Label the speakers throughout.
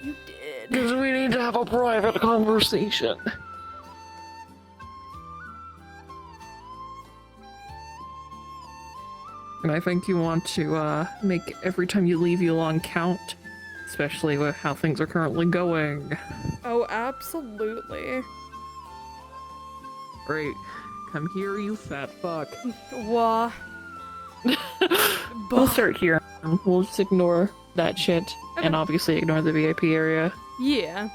Speaker 1: You did.
Speaker 2: Because we need to have a private conversation. And I think you want to make every time you leave Yulon count, especially with how things are currently going.
Speaker 1: Oh, absolutely.
Speaker 2: Great. Come here, you fat fuck.
Speaker 1: Wah.
Speaker 2: We'll start here. We'll just ignore that shit.
Speaker 1: Okay.
Speaker 2: And obviously ignore the VIP area.
Speaker 1: Yeah.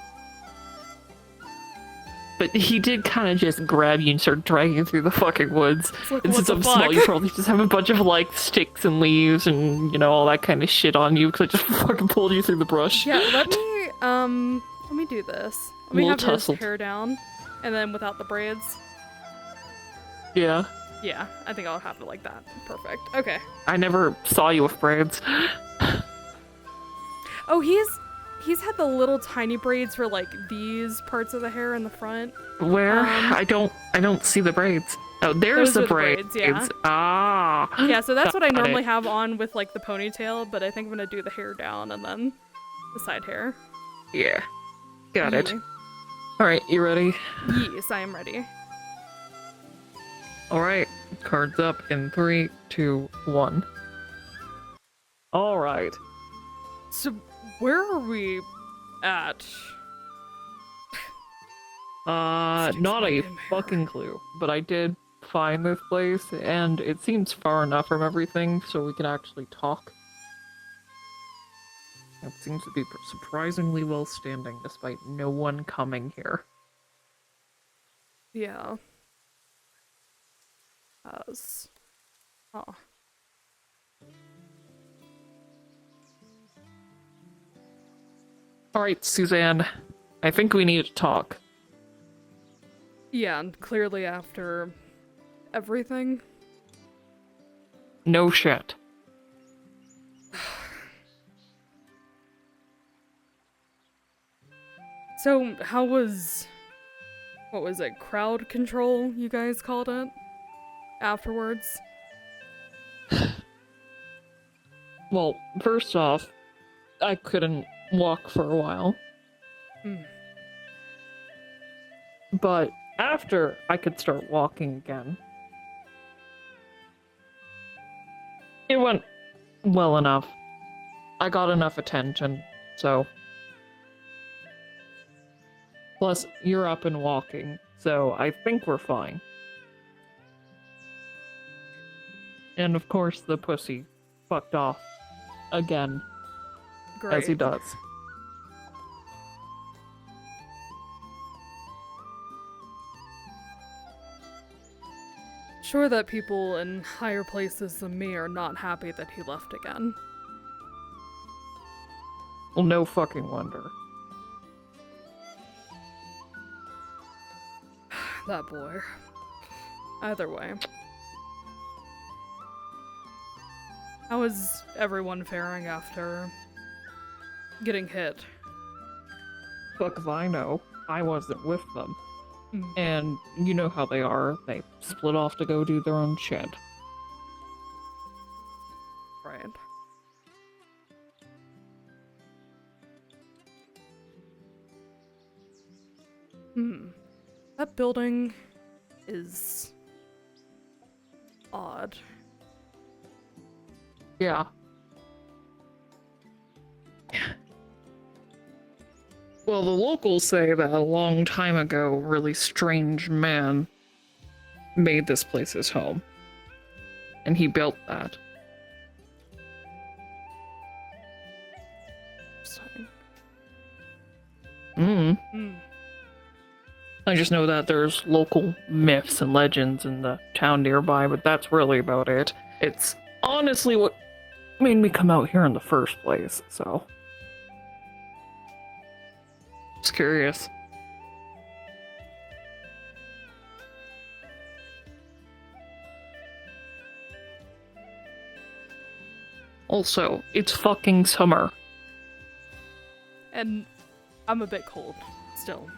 Speaker 2: But he did kind of just grab you and start dragging you through the fucking woods.
Speaker 1: Like,
Speaker 2: And
Speaker 1: what
Speaker 2: since
Speaker 1: the
Speaker 2: I'm
Speaker 1: fuck?
Speaker 2: small, you probably just have a bunch of, like, sticks and leaves and, you know, all that kind of shit on you because I just fucking pulled you through the brush.
Speaker 1: Yeah, let me do this. Let me
Speaker 2: Little
Speaker 1: have his
Speaker 2: tussled.
Speaker 1: hair down, and then without the braids.
Speaker 2: Yeah.
Speaker 1: Yeah, I think I'll have it like that. Perfect. Okay.
Speaker 2: I never saw you with braids.
Speaker 1: Oh, he's had the little tiny braids for like these parts of the hair in the front.
Speaker 2: Where? I don't see the braids. Oh, there's
Speaker 1: Those
Speaker 2: the
Speaker 1: are the
Speaker 2: braids.
Speaker 1: braids, yeah.
Speaker 2: Ah.
Speaker 1: Yeah, so that's what I
Speaker 2: Got
Speaker 1: normally
Speaker 2: it.
Speaker 1: have on with like the ponytail, but I think I'm gonna do the hair down and then the side hair.
Speaker 2: Yeah. Got it.
Speaker 1: Yeah.
Speaker 2: Alright, you ready?
Speaker 1: Yes, I am ready.
Speaker 2: Alright. Cards up in 3, 2, 1. Alright.
Speaker 1: So where are we at?
Speaker 2: Not a fucking clue, but I did find this place, and it seems far enough from everything so we can actually talk. It seems to be surprisingly well standing, despite no one coming here.
Speaker 1: Yeah. Oh.
Speaker 2: Alright, Suzanne. I think we need to talk.
Speaker 1: Yeah, and clearly after everything.
Speaker 2: No shit.
Speaker 1: So, how was... what was it? Crowd control, you guys called it? Afterwards?
Speaker 2: Well, first off, I couldn't walk for a while.
Speaker 1: Hmm.
Speaker 2: But after I could start walking again, it went well enough. I got enough attention, so. Plus, you're up and walking, so I think we're fine. And of course, the pussy fucked off again,
Speaker 1: Great.
Speaker 2: as he does.
Speaker 1: Sure that people in higher places than me are not happy that he left again.
Speaker 2: Well, no fucking wonder.
Speaker 1: That boy. Either way. How is everyone faring after getting hit?
Speaker 2: Fuck if I know. I wasn't with them.
Speaker 1: Hmm.
Speaker 2: And you know how they are. They split off to go do their own shit.
Speaker 1: Right. That building is odd.
Speaker 2: Yeah. Well, the locals say that a long time ago, a really strange man made this place his home. And he built that.
Speaker 1: Hmm.
Speaker 2: I just know that there's local myths and legends in the town nearby, but that's really about it. It's honestly what made me come out here in the first place, so. Just curious. Also, it's fucking summer.
Speaker 1: And I'm a bit cold, still.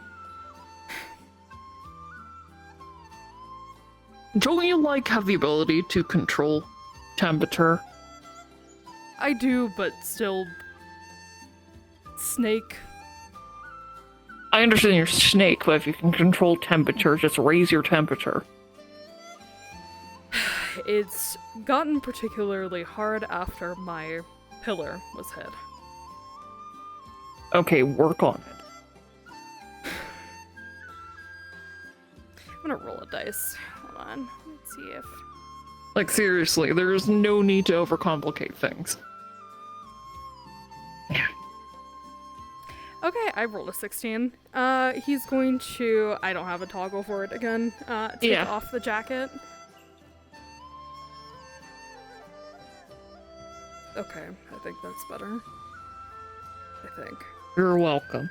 Speaker 2: Don't you, like, have the ability to control temperature?
Speaker 1: I do, but still... Snake
Speaker 2: I understand you're a snake, but if you can control temperature, just raise your temperature.
Speaker 1: It's gotten particularly hard after my pillar was hit.
Speaker 2: Okay, work on it.
Speaker 1: I'm gonna roll a dice. Hold on. Let's see if...
Speaker 2: Like, seriously, there's no need to overcomplicate things.
Speaker 1: Okay, I rolled a 16. He's going to... I don't have a toggle for it again. Take off the jacket. Okay, I think that's better. I think.
Speaker 2: You're welcome.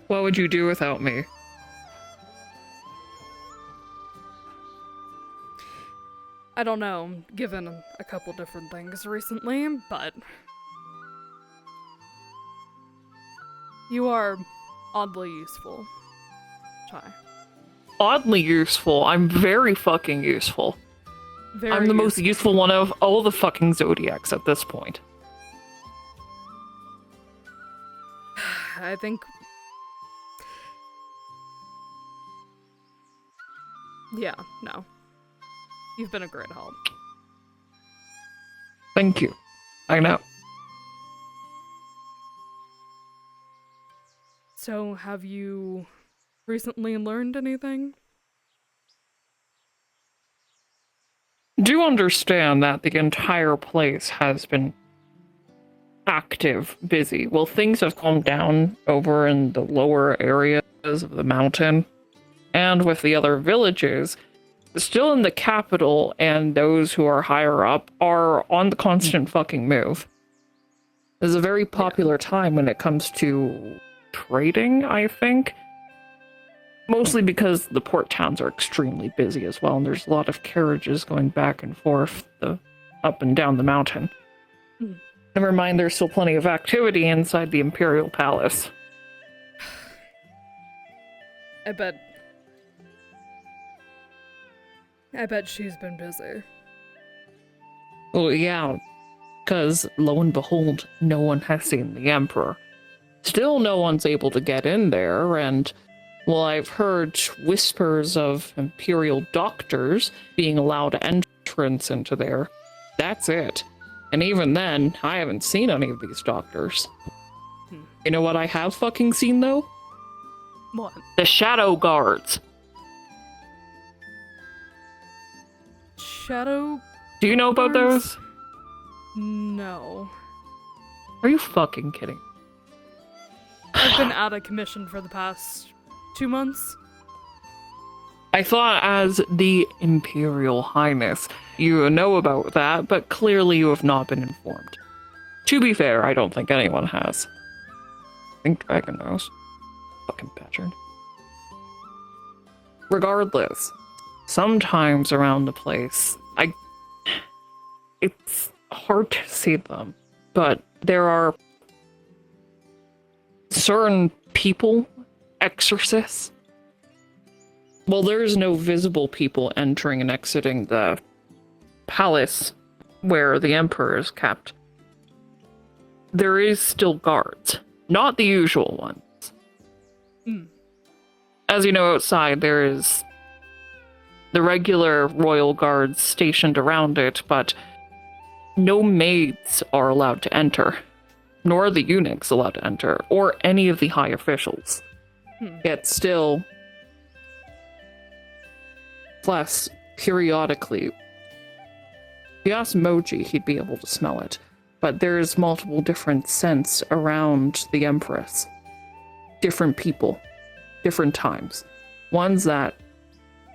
Speaker 2: What would you do without me?
Speaker 1: I don't know, given a couple different things recently, but... You are oddly useful, Chai.
Speaker 2: Oddly useful? I'm very fucking useful. I'm the most useful one of all the fucking Zodiacs at this point.
Speaker 1: I think... Yeah, no. You've been a great help.
Speaker 2: Thank you. I know.
Speaker 1: So, have you recently learned anything?
Speaker 2: Do understand that the entire place has been active, busy. Well, things have calmed down over in the lower areas of the mountain, and with the other villages, still in the capital, and those who are higher up are on the constant fucking move. It's a very popular time when it comes to trading, I think. Mostly because the port towns are extremely busy as well, and there's a lot of carriages going back and forth up and down the mountain. Never mind, there's still plenty of activity inside the Imperial Palace.
Speaker 1: I bet she's been busy.
Speaker 2: Well, yeah, because lo and behold, no one has seen the Emperor. Still no one's able to get in there, and... Well, I've heard whispers of Imperial doctors being allowed entrance into there. That's it. And even then, I haven't seen any of these doctors. You know what I have fucking seen, though?
Speaker 1: What?
Speaker 2: The Shadow Guards.
Speaker 1: Shadow...
Speaker 2: Do you know about those?
Speaker 1: No.
Speaker 2: Are you fucking kidding?
Speaker 1: I've been out of commission for the past 2 months.
Speaker 2: I thought as the Imperial Highness, you know about that, but clearly you have not been informed. To be fair, I don't think anyone has. I think Dragon knows. Fucking bastard. Regardless, sometimes around the place, it's hard to see them, but there are certain people, exorcists. Well, there's no visible people entering and exiting the palace where the Emperor is kept. There is still guards, not the usual ones. As you know, outside there is the regular royal guards stationed around it, but no maids are allowed to enter, nor are the eunuchs allowed to enter, or any of the high officials. Yet still, plus, periodically, if you ask Moji, he'd be able to smell it. But there's multiple different scents around the Empress. Different people, different times. Ones that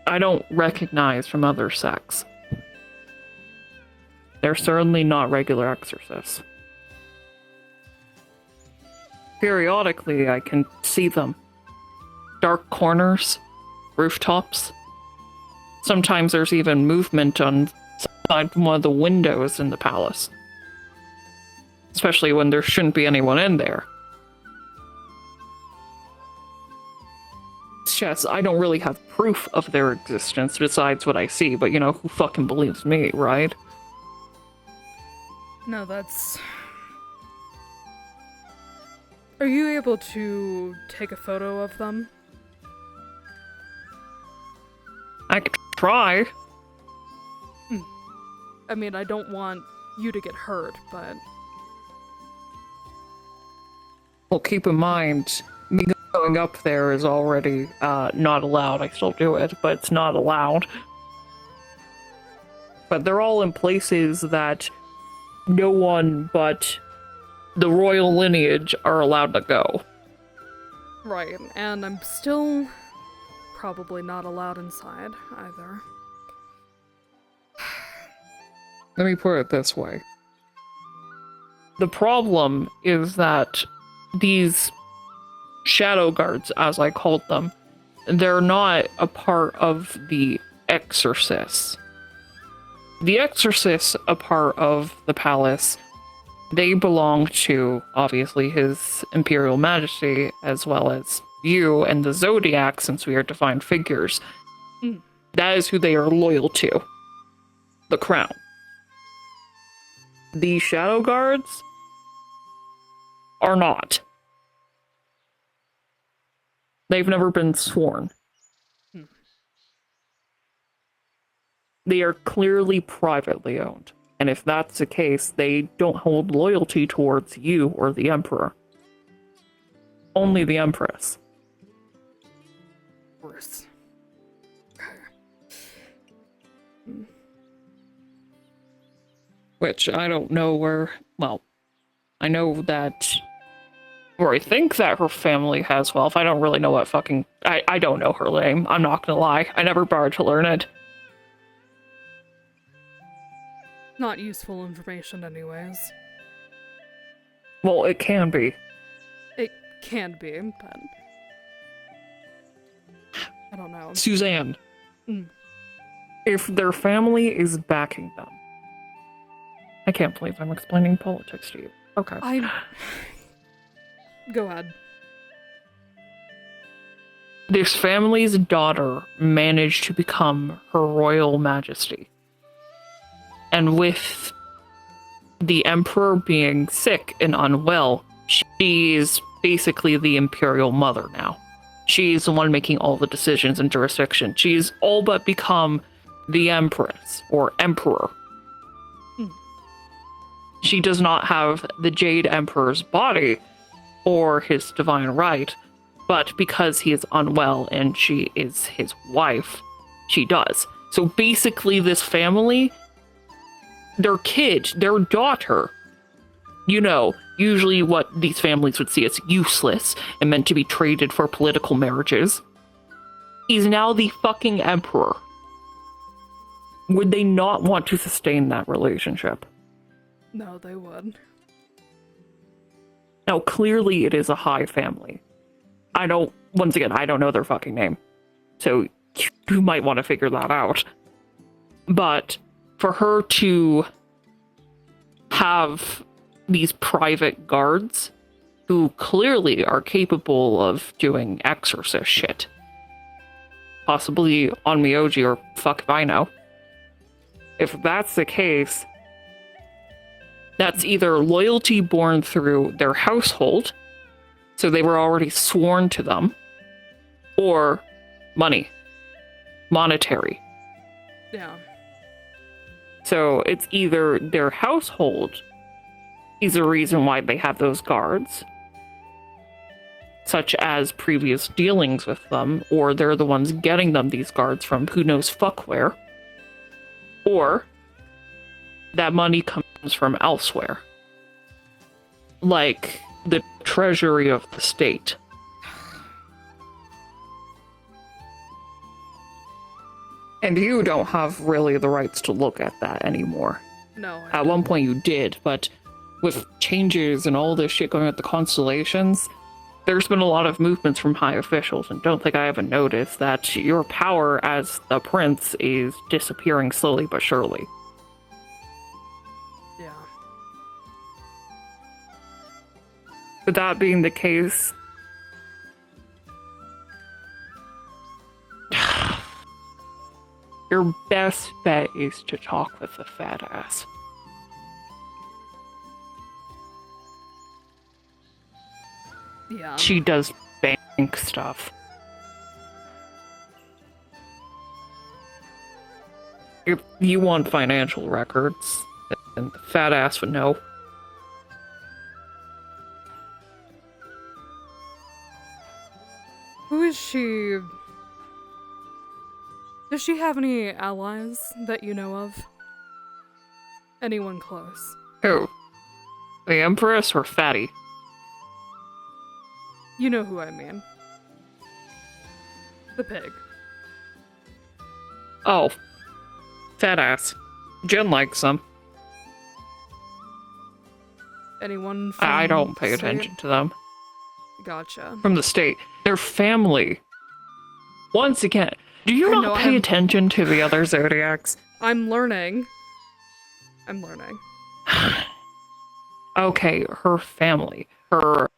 Speaker 2: I don't recognize from other sects. They're certainly not regular exorcists. Periodically, I can see them. Dark corners, rooftops. Sometimes there's even movement on one of the windows in the palace. Especially when there shouldn't be anyone in there. It's just, I don't really have proof of their existence besides what I see, but you know, who fucking believes me, right?
Speaker 1: No, that's... Are you able to take a photo of them?
Speaker 2: I could try.
Speaker 1: I mean, I don't want you to get hurt, but...
Speaker 2: Well, keep in mind, me going up there is already not allowed. I still do it, but it's not allowed. But they're all in places that no one but the royal lineage are allowed to go.
Speaker 1: Right, and I'm still probably not allowed inside, either.
Speaker 2: Let me put it this way. The problem is that these shadow guards, as I called them, they're not a part of the exorcists. The exorcists, a part of the palace, they belong to, obviously, His Imperial Majesty, as well as you and the Zodiac, since we are defined figures. That is who they are loyal to. The crown. The shadow guards are not. They've never been sworn. They are clearly privately owned. And if that's the case, they don't hold loyalty towards you or the Emperor. Only the Empress.
Speaker 1: Worse.
Speaker 2: Which I don't know where... Well, I know that... Or I think that her family has wealth. I don't really know what fucking... I don't know her name. I'm not gonna lie. I never bothered to learn it.
Speaker 1: Not useful information anyways.
Speaker 2: Well, it can be.
Speaker 1: It can be, but... I don't know.
Speaker 2: Suzanne. If their family is backing them... I can't believe I'm explaining politics to you. Okay.
Speaker 1: Go ahead.
Speaker 2: This family's daughter managed to become Her Royal Majesty. And with the Emperor being sick and unwell, she's basically the Imperial Mother now. She's the one making all the decisions in jurisdiction. She's all but become the Empress, or Emperor. She does not have the Jade Emperor's body, or his divine right, but because he is unwell and she is his wife, she does. So basically this family, their kid, their daughter, you know, usually what these families would see as useless and meant to be traded for political marriages, is now the fucking emperor. Would they not want to sustain that relationship?
Speaker 1: No, they would.
Speaker 2: Now, clearly it is a high family. Once again, I don't know their fucking name. So you might want to figure that out. But for her to have these private guards who clearly are capable of doing exorcist shit, possibly on Miyoji or fuck if I know, if that's the case, that's either loyalty born through their household, so they were already sworn to them, or money. Monetary.
Speaker 1: Yeah.
Speaker 2: So it's either their household is the reason why they have those guards, such as previous dealings with them, or they're the ones getting them these guards from who knows fuck where, or that money comes from elsewhere, like the treasury of the state. And you don't have really the rights to look at that anymore.
Speaker 1: No.
Speaker 2: At one point you did, but with changes and all this shit going at the constellations, there's been a lot of movements from high officials, and don't think I haven't noticed that your power as the prince is disappearing slowly but surely.
Speaker 1: Yeah.
Speaker 2: With that being the case, your best bet is to talk with the fat ass.
Speaker 1: Yeah.
Speaker 2: She does bank stuff. If you want financial records, then the fat ass would know.
Speaker 1: Who is she? Does she have any allies that you know of? Anyone close?
Speaker 2: Who? The Empress or Fatty?
Speaker 1: You know who I mean. The pig.
Speaker 2: Oh. Fat ass. Jen likes them.
Speaker 1: Anyone from
Speaker 2: I don't pay
Speaker 1: the state?
Speaker 2: attention to them.
Speaker 1: Gotcha.
Speaker 2: From the state. They're family. Once again, do you not pay attention to the other zodiacs?
Speaker 1: I'm learning.
Speaker 2: Okay, her family. The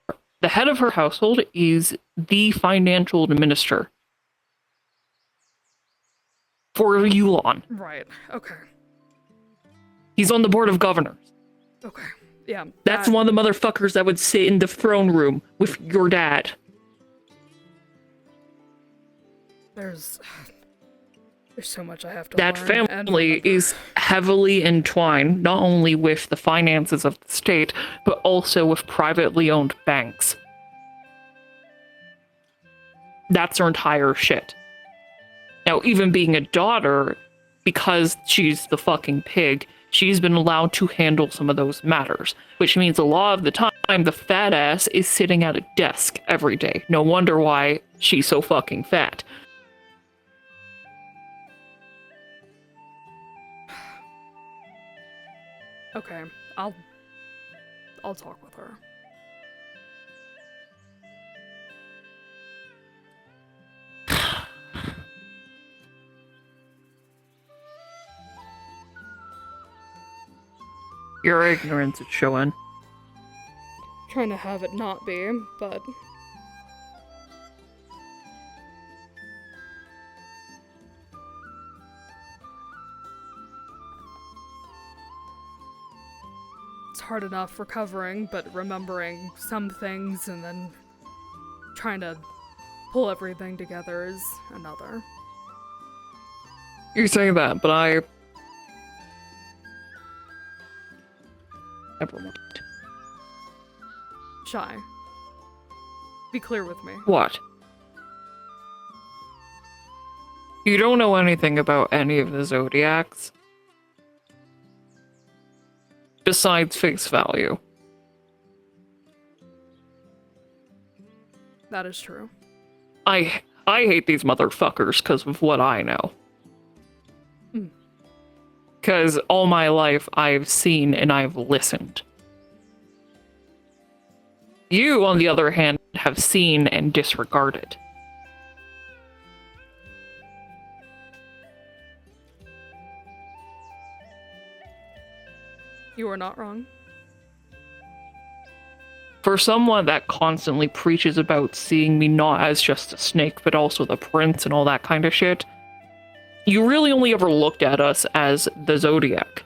Speaker 2: head of her household is the financial administrator for Yulon.
Speaker 1: Right. Okay.
Speaker 2: He's on the board of governors.
Speaker 1: Okay. Yeah.
Speaker 2: That's one of the motherfuckers that would sit in the throne room with your dad.
Speaker 1: There's so much I have to
Speaker 2: That
Speaker 1: learn.
Speaker 2: family is heavily entwined not only with the finances of the state, but also with privately owned banks. That's her entire shit. Now, even being a daughter, because she's the fucking pig, she's been allowed to handle some of those matters, which means a lot of the time the fat ass is sitting at a desk every day. No wonder why she's so fucking fat.
Speaker 1: Okay, I'll talk with her.
Speaker 2: Your ignorance is showing.
Speaker 1: Trying to have it not be, but it's hard enough recovering, but remembering some things and then trying to pull everything together is another.
Speaker 2: You say that, but I never mind.
Speaker 1: Shy. Be clear with me.
Speaker 2: What? You don't know anything about any of the zodiacs? Besides face value.
Speaker 1: That is true.
Speaker 2: I hate these motherfuckers because of what I know. Because all my life I've seen and I've listened. You, on the other hand, have seen and disregarded.
Speaker 1: You are not wrong.
Speaker 2: For someone that constantly preaches about seeing me not as just a snake, but also the prince and all that kind of shit, you really only ever looked at us as the Zodiac.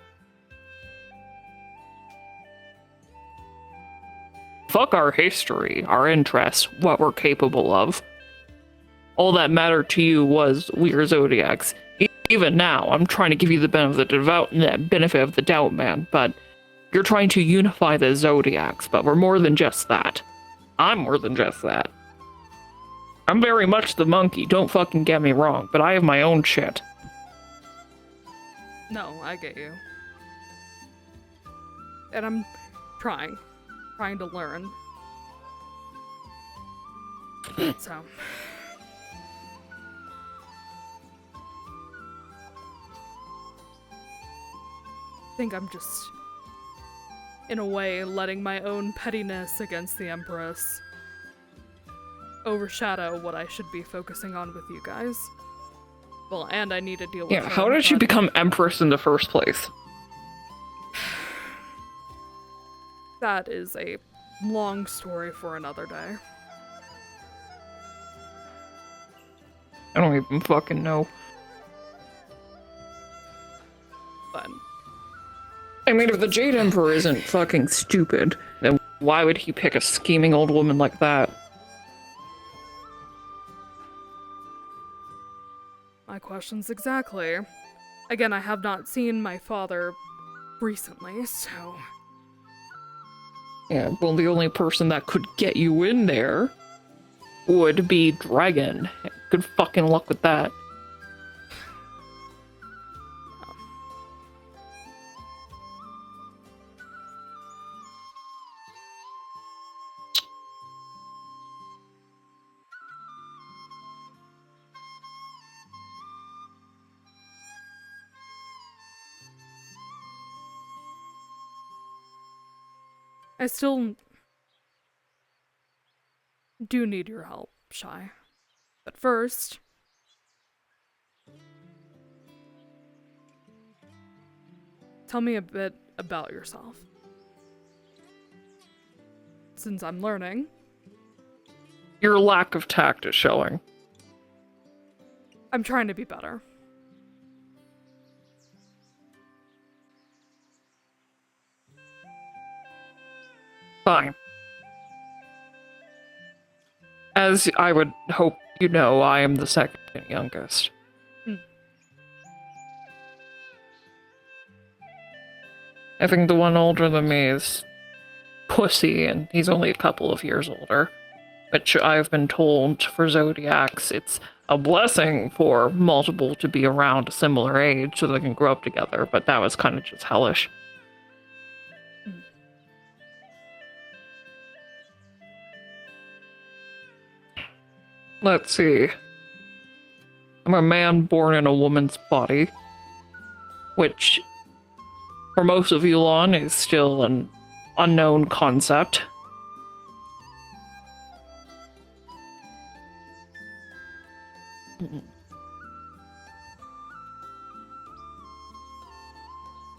Speaker 2: Fuck our history, our interests, what we're capable of. All that mattered to you was we're Zodiacs. Even now, I'm trying to give you the benefit of the doubt, man, but you're trying to unify the Zodiacs, but we're more than just that. I'm more than just that. I'm very much the monkey, don't fucking get me wrong, but I have my own shit.
Speaker 1: No, I get you. And I'm trying to learn. So. I think I'm just, in a way, letting my own pettiness against the Empress overshadow what I should be focusing on with you guys. Well, and I need to deal with her,
Speaker 2: how did she
Speaker 1: but-
Speaker 2: become Empress in the first place?
Speaker 1: That is a long story for another day.
Speaker 2: I don't even fucking know.
Speaker 1: But
Speaker 2: I mean, if the Jade Emperor isn't fucking stupid, then Why would he pick a scheming old woman like that?
Speaker 1: My questions exactly. Again, I have not seen my father recently, so...
Speaker 2: Yeah, well, the only person that could get you in there would be Dragon. Good fucking luck with that.
Speaker 1: I still do need your help, Shy. But first, tell me a bit about yourself. Since I'm learning.
Speaker 2: Your lack of tact is showing.
Speaker 1: I'm trying to be better.
Speaker 2: Fine. As I would hope you know, I am the second youngest. I think the one older than me is Pussy, and he's only a couple of years older. Which I've been told for Zodiacs, it's a blessing for multiple to be around a similar age so they can grow up together, but that was kind of just hellish. Let's see. I'm a man born in a woman's body, which, for most of Yulon, is still an unknown concept.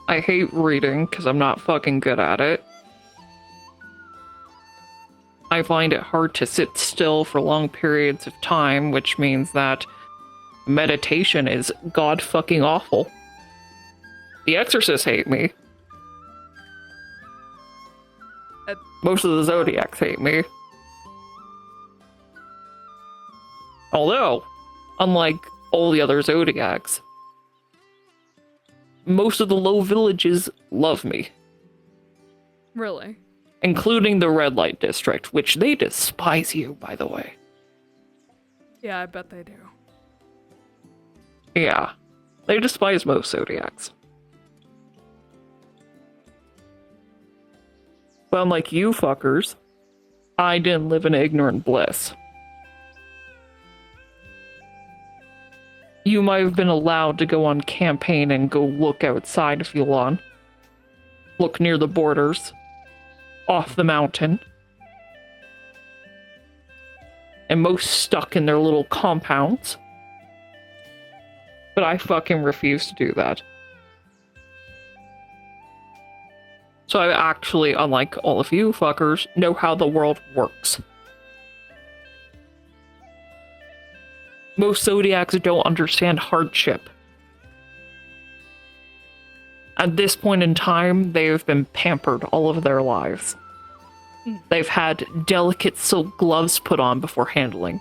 Speaker 2: I hate reading because I'm not fucking good at it. I find it hard to sit still for long periods of time, which means that meditation is god fucking awful. The Exorcists hate me. Most of the Zodiacs hate me. Although, unlike all the other Zodiacs, most of the low villages love me.
Speaker 1: Really?
Speaker 2: Including the Red Light District, which they despise you, by the way.
Speaker 1: Yeah, I bet they do.
Speaker 2: Yeah, they despise most Zodiacs. But unlike you fuckers, I didn't live in ignorant bliss. You might have been allowed to go on campaign and go look outside of Yulon. Look near the borders. Off the mountain. And most stuck in their little compounds. But I fucking refuse to do that. So I actually, unlike all of you fuckers, know how the world works. Most Zodiacs don't understand hardship. At this point in time, they have been pampered all of their lives. They've had delicate silk gloves put on before handling.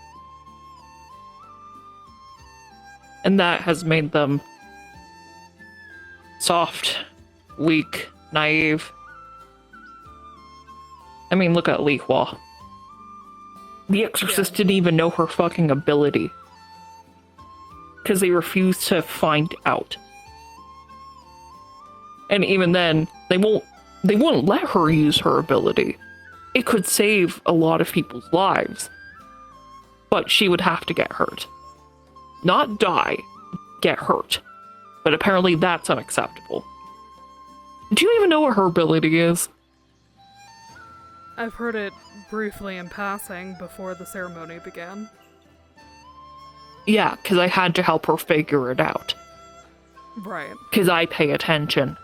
Speaker 2: And that has made them soft, weak, naive. I mean, look at Li Hua. The Exorcist didn't even know her fucking ability. Because they refused to find out. And even then, they wouldn't let her use her ability. It could save a lot of people's lives. But she would have to get hurt. Not die, get hurt. But apparently that's unacceptable. Do you even know what her ability is?
Speaker 1: I've heard it briefly in passing before the ceremony began.
Speaker 2: Yeah, because I had to help her figure it out.
Speaker 1: Right.
Speaker 2: Because I pay attention.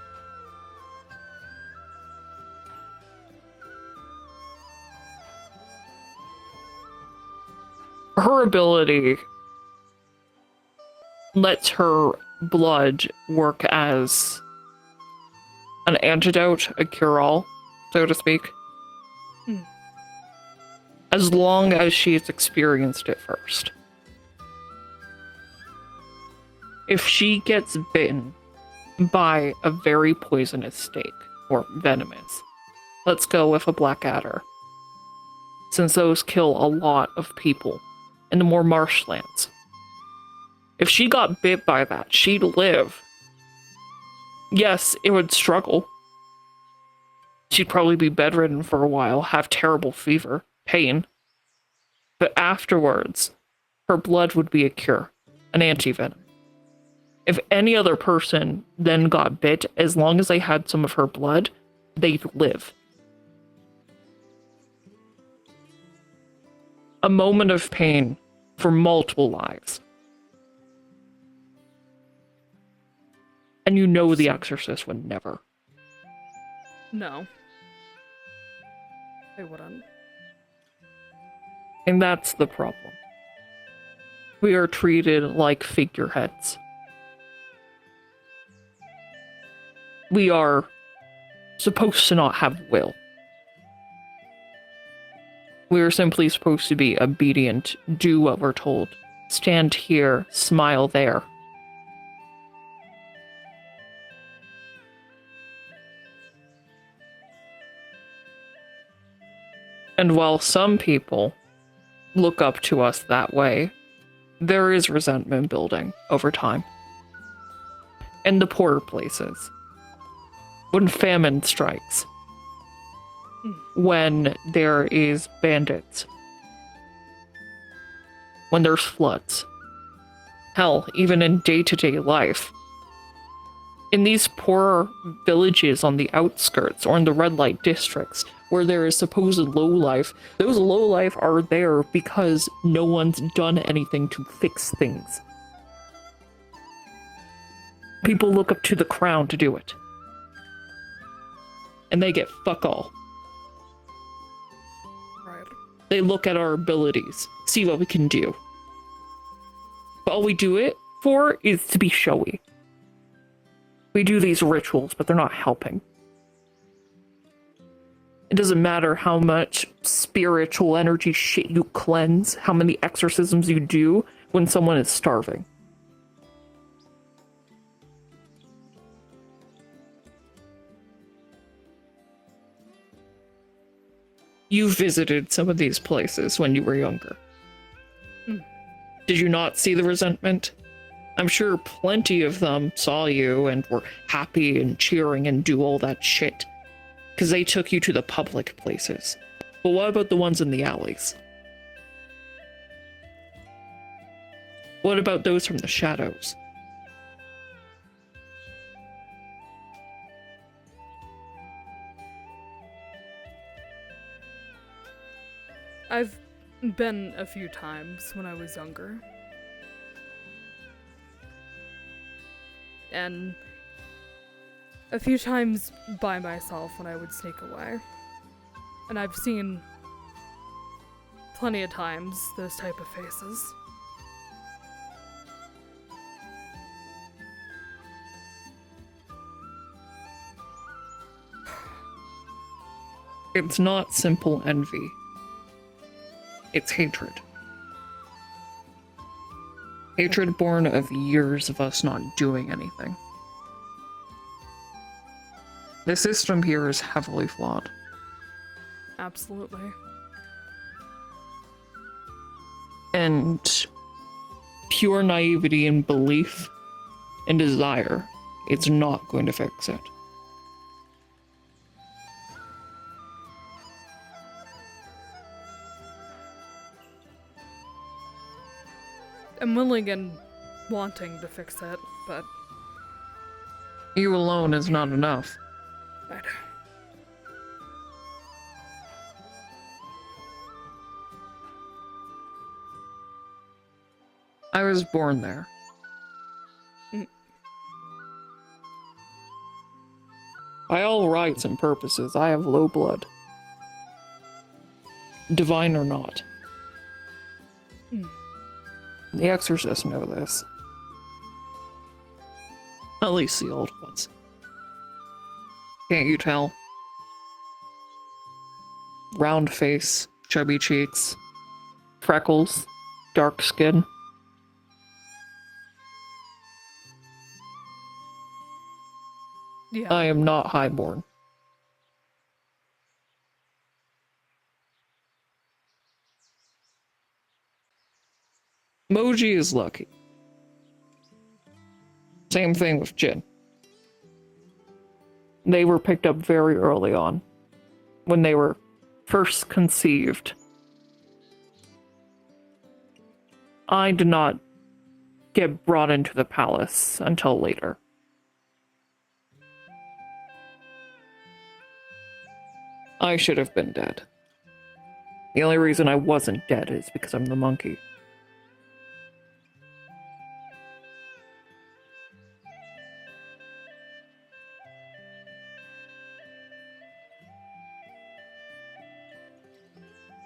Speaker 2: Her ability lets her blood work as an antidote, a cure-all, so to speak. as long as she has experienced it first. If she gets bitten by a very poisonous snake, or venomous, let's go with a black adder, since those kill a lot of people in the more marshlands. If she got bit by that, she'd live. Yes, it would struggle. She'd probably be bedridden for a while, have terrible fever, pain. But afterwards, her blood would be a cure, an antivenom. If any other person then got bit, as long as they had some of her blood, they'd live. A moment of pain for multiple lives. And you know the exorcist would never.
Speaker 1: No. They wouldn't.
Speaker 2: And that's the problem. We are treated like figureheads. We are supposed to not have will. We are simply supposed to be obedient, do what we're told, stand here, smile there. And while some people look up to us that way, there is resentment building over time. In the poorer places. When famine strikes. When there is bandits. When there's floods. Hell, even in day-to-day life. In these poorer villages on the outskirts or in the red light districts, where there is supposed low life, those low life are there because no one's done anything to fix things. People look up to the crown to do it. And they get fuck all.
Speaker 1: Right.
Speaker 2: They look at our abilities, see what we can do. But all we do it for is to be showy. We do these rituals, but they're not helping. It doesn't matter how much spiritual energy shit you cleanse, how many exorcisms you do when someone is starving. You visited some of these places when you were younger. Did you not see the resentment? I'm sure plenty of them saw you and were happy and cheering and do all that shit. Because they took you to the public places. But what about the ones in the alleys? What about those from the shadows?
Speaker 1: I've been a few times when I was younger. And a few times by myself when I would sneak away. And I've seen plenty of times those type of faces.
Speaker 2: It's not simple envy. It's hatred. Hatred born of years of us not doing anything. The system here is heavily flawed.
Speaker 1: Absolutely.
Speaker 2: And pure naivety and belief and desire, it's not going to fix it.
Speaker 1: I'm willing and wanting to fix it, but
Speaker 2: You alone is not enough.
Speaker 1: I don't.
Speaker 2: I was born there. By all rights and purposes, I have low blood. Divine or not. The exorcists know this. At least the old ones. Can't you tell? Round face, chubby cheeks, freckles, dark skin.
Speaker 1: Yeah.
Speaker 2: I am not highborn. Moji is lucky. Same thing with Jin. They were picked up very early on, when they were first conceived. I did not get brought into the palace until later. I should have been dead. The only reason I wasn't dead is because I'm the monkey.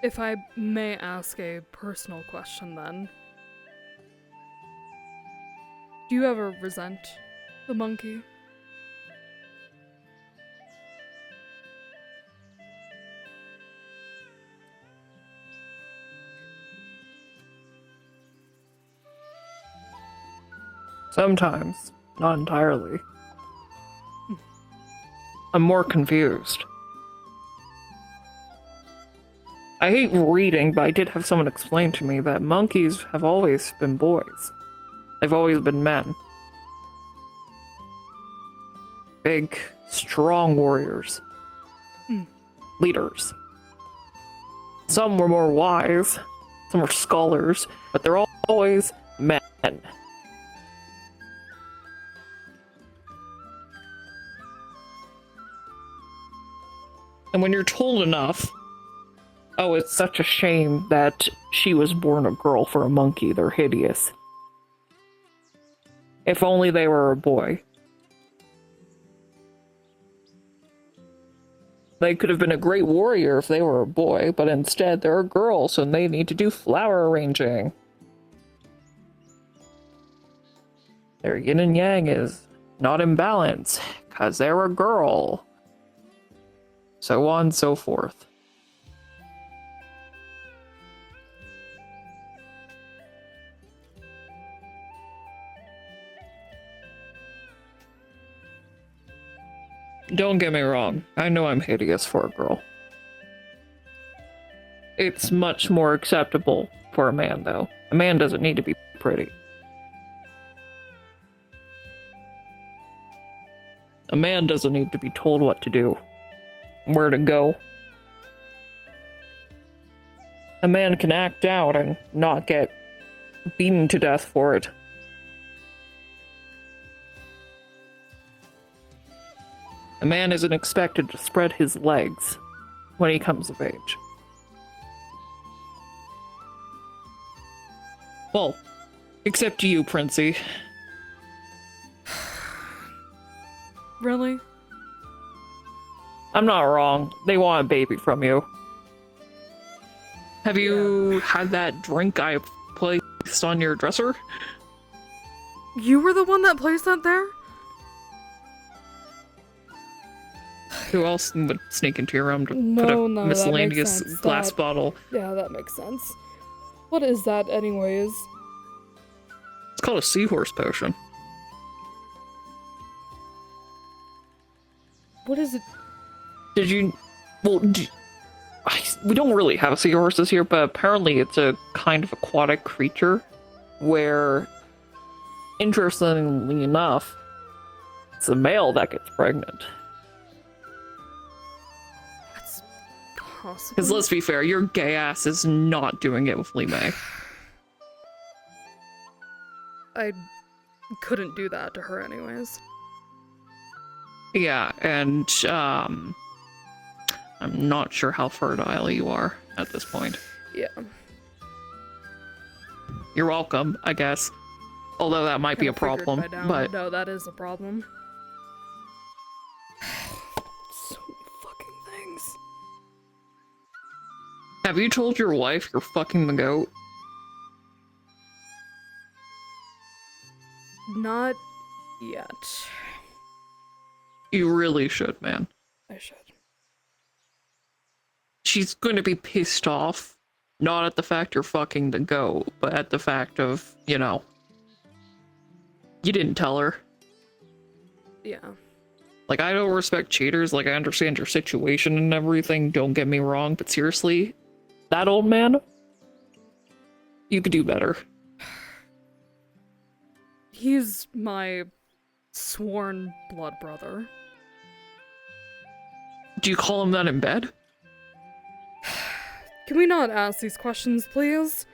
Speaker 1: If I may ask a personal question then. Do you ever resent the monkey?
Speaker 2: Sometimes, not entirely. I'm more confused. I hate reading, but I did have someone explain to me that monkeys have always been boys. They've always been men. Big, strong warriors. Leaders. Some were more wise, some were scholars, but they're always men. And when you're told enough, oh, it's such a shame that she was born a girl for a monkey, they're hideous. If only they were a boy. They could have been a great warrior if they were a boy, but instead they're a girl, so they need to do flower arranging. Their yin and yang is not in balance, because they're a girl. So on and so forth. Don't get me wrong, I know I'm hideous for a girl. It's much more acceptable for a man, though. A man doesn't need to be pretty. A man doesn't need to be told what to do, where to go. A man can act out and not get beaten to death for it. A man isn't expected to spread his legs when he comes of age. Well, except you, Princey.
Speaker 1: Really?
Speaker 2: I'm not wrong. They want a baby from you. Have you had that drink I placed on your dresser?
Speaker 1: You were the one that placed that there?
Speaker 2: Who else would sneak into your room to put a
Speaker 1: No,
Speaker 2: miscellaneous
Speaker 1: that makes sense.
Speaker 2: glass bottle?
Speaker 1: Yeah, that makes sense. What is that, anyways?
Speaker 2: It's called a seahorse potion.
Speaker 1: What is it?
Speaker 2: Did you... Well, we don't really have seahorses here, but apparently it's a kind of aquatic creature where, interestingly enough, it's a male that gets pregnant.
Speaker 1: That's possible.
Speaker 2: Because let's be fair, your gay ass is not doing it with Lee May.
Speaker 1: I couldn't do that to her anyways.
Speaker 2: Yeah, and, I'm not sure how fertile you are at this point.
Speaker 1: Yeah.
Speaker 2: You're welcome, I guess. Although that might be a
Speaker 1: Kinda figured
Speaker 2: problem,
Speaker 1: by now.
Speaker 2: but...
Speaker 1: No, that is a problem. So many fucking things.
Speaker 2: Have you told your wife you're fucking the goat?
Speaker 1: Not yet.
Speaker 2: You really should, man.
Speaker 1: I should.
Speaker 2: she's going to be pissed off, not at the fact you're fucking the goat, but at the fact of, you know, you didn't tell her.
Speaker 1: Yeah.
Speaker 2: Like, I don't respect cheaters, like, I understand your situation and everything, don't get me wrong, but seriously, that old man, you could do better.
Speaker 1: He's my sworn blood brother.
Speaker 2: Do you call him that in bed?
Speaker 1: Can we not ask these questions, please?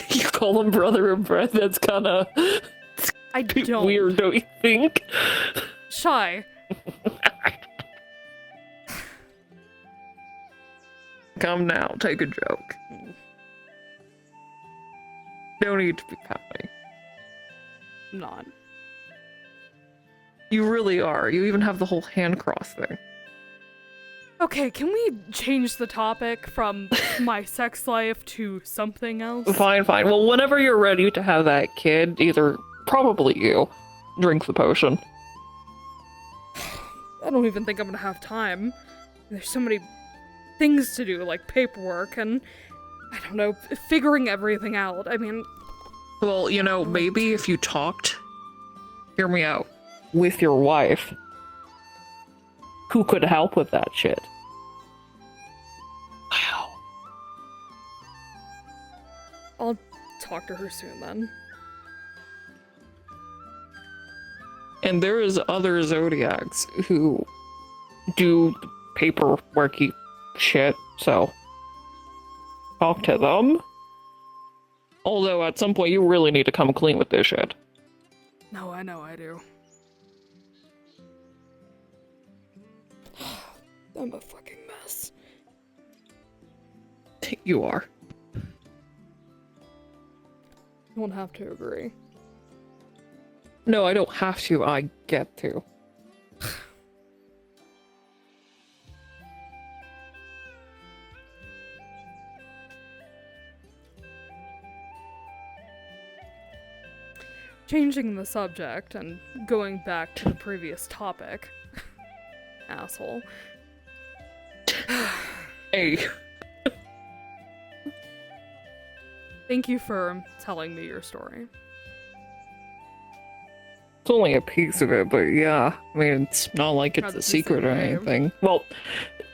Speaker 2: You call him brother in bed? That's kinda
Speaker 1: I don't.
Speaker 2: weird, don't you think?
Speaker 1: Shy.
Speaker 2: Come now, take a joke. No need to be pouty.
Speaker 1: I'm not.
Speaker 2: You really are. You even have the whole hand cross thing.
Speaker 1: Okay, can we change the topic from my sex life to something else?
Speaker 2: Fine, fine. Well, whenever you're ready to have that kid, either probably you, drink the potion.
Speaker 1: I don't even think I'm gonna have time. There's so many things to do, like paperwork and, I don't know, figuring everything out. I mean...
Speaker 2: Well, you know, maybe if you talked, hear me out, with your wife, who could help with that shit? Wow.
Speaker 1: I'll talk to her soon then.
Speaker 2: And there is other Zodiacs who do the paperworky shit, so talk to them. Although at some point you really need to come clean with this shit.
Speaker 1: No, I know I do. I'm a fucking mess.
Speaker 2: You are.
Speaker 1: You don't have to agree.
Speaker 2: No, I don't have to, I get to.
Speaker 1: Changing the subject and going back to the previous topic. Asshole.
Speaker 2: Hey.
Speaker 1: Thank you for telling me your story.
Speaker 2: It's only a piece of it, but yeah. I mean, it's not like it's a secret or anything. Well,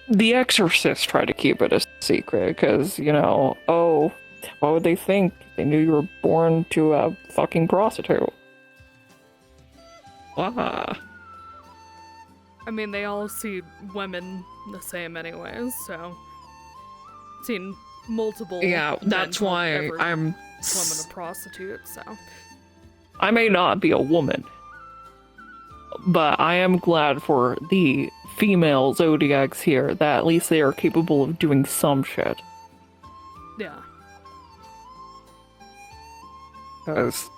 Speaker 2: The Exorcist tried to keep it a secret, because, you know, oh, what would they think? They knew you were born to a fucking prostitute. Wow.
Speaker 1: I mean, they all see women the same anyways, so... Seen multiple...
Speaker 2: Yeah, that's why I'm...
Speaker 1: woman a prostitute, so...
Speaker 2: I may not be a woman, but I am glad for the female Zodiacs here that at least they are capable of doing some shit.
Speaker 1: Yeah.
Speaker 2: Because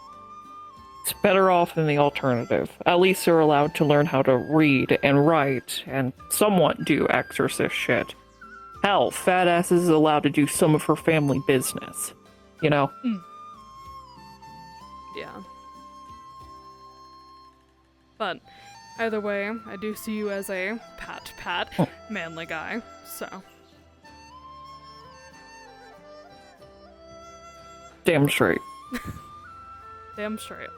Speaker 2: it's better off than the alternative. At least they're allowed to learn how to read and write and somewhat do exorcist shit. Hell, Fat Ass is allowed to do some of her family business. You know?
Speaker 1: Yeah. But either way, I do see you as a pat, manly guy, so.
Speaker 2: Damn straight.
Speaker 1: Damn straight.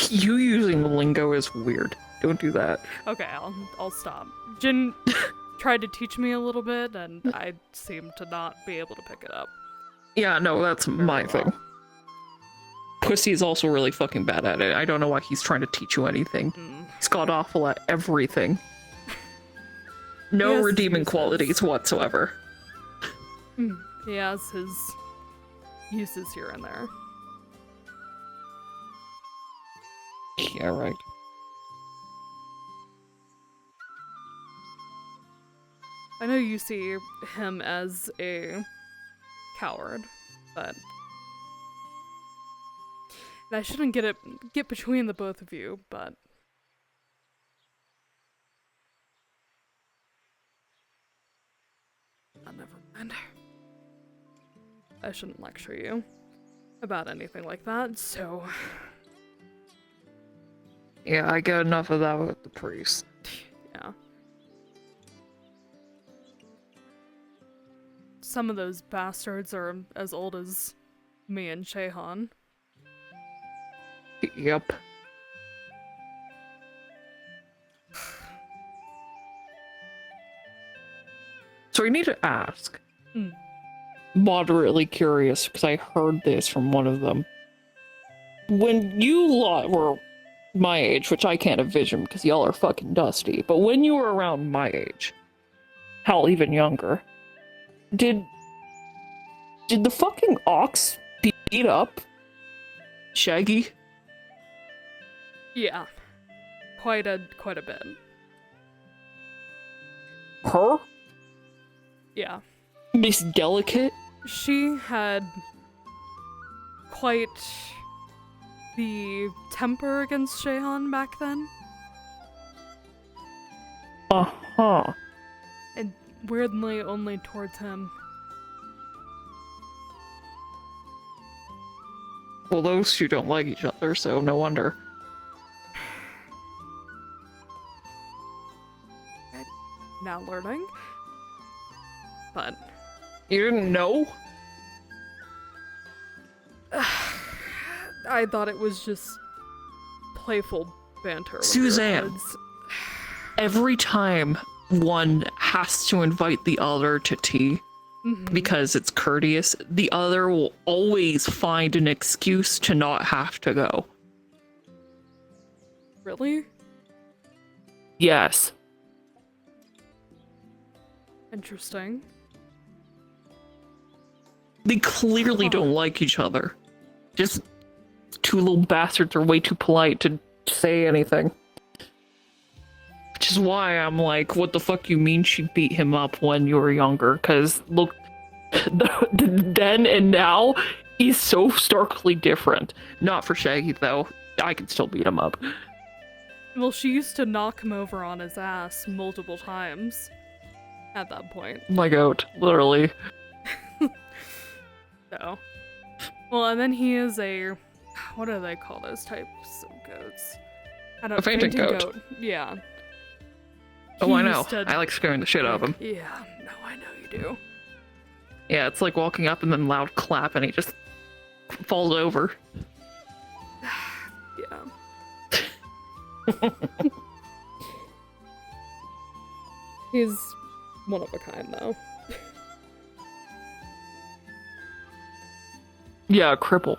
Speaker 2: You using the lingo is weird. Don't do that.
Speaker 1: Okay, I'll stop. Jin tried to teach me a little bit, and I seem to not be able to pick it up.
Speaker 2: Yeah, no, that's my thing. Pussy's also really fucking bad at it. I don't know why he's trying to teach you anything. He's god awful at everything. No
Speaker 1: Yes,
Speaker 2: redeeming
Speaker 1: yes.
Speaker 2: qualities whatsoever.
Speaker 1: He has his uses here and there.
Speaker 2: Yeah, right.
Speaker 1: I know you see him as a coward, but... And I shouldn't get between the both of you, but... Never mind. I shouldn't lecture you about anything like that, so...
Speaker 2: Yeah, I get enough of that with the priest.
Speaker 1: Yeah. some of those bastards are as old as me and Shehan.
Speaker 2: Yep. So I need to ask. Moderately curious, because I heard this from one of them. When you lot were my age, which I can't envision because y'all are fucking dusty, but when you were around my age, hell, even younger, did the fucking ox beat up Shaggy?
Speaker 1: Yeah. Quite a bit.
Speaker 2: Her?
Speaker 1: Yeah.
Speaker 2: Miss Delicate?
Speaker 1: She had quite the temper against Shehan back then.
Speaker 2: Uh-huh.
Speaker 1: And weirdly only towards him.
Speaker 2: Well, those two don't like each other, so no wonder.
Speaker 1: Now learning. But
Speaker 2: You didn't know?
Speaker 1: I thought it was just playful banter. when we were
Speaker 2: Suzanne.
Speaker 1: kids.
Speaker 2: Every time one has to invite the other to tea, because it's courteous, the other will always find an excuse to not have to go.
Speaker 1: Really?
Speaker 2: Yes.
Speaker 1: Interesting.
Speaker 2: They clearly don't like each other. Just two little bastards are way too polite to say anything. Which is why I'm like, what the fuck you mean she beat him up when you were younger? Because look, then and now, he's so starkly different. Not for Shaggy, though. I could still beat him up.
Speaker 1: Well, she used to knock him over on his ass multiple times at that point.
Speaker 2: My goat, literally.
Speaker 1: So. Well, and then he is a... What do they call those types of goats? I don't,
Speaker 2: A fainting goat.
Speaker 1: Yeah.
Speaker 2: Oh,
Speaker 1: He
Speaker 2: I know.
Speaker 1: used to-
Speaker 2: I like scaring the shit out of him.
Speaker 1: Yeah, no, I know you do.
Speaker 2: Yeah, it's like walking up and then loud clap and he just falls over.
Speaker 1: Yeah. He's one of a kind, though.
Speaker 2: Yeah, cripple.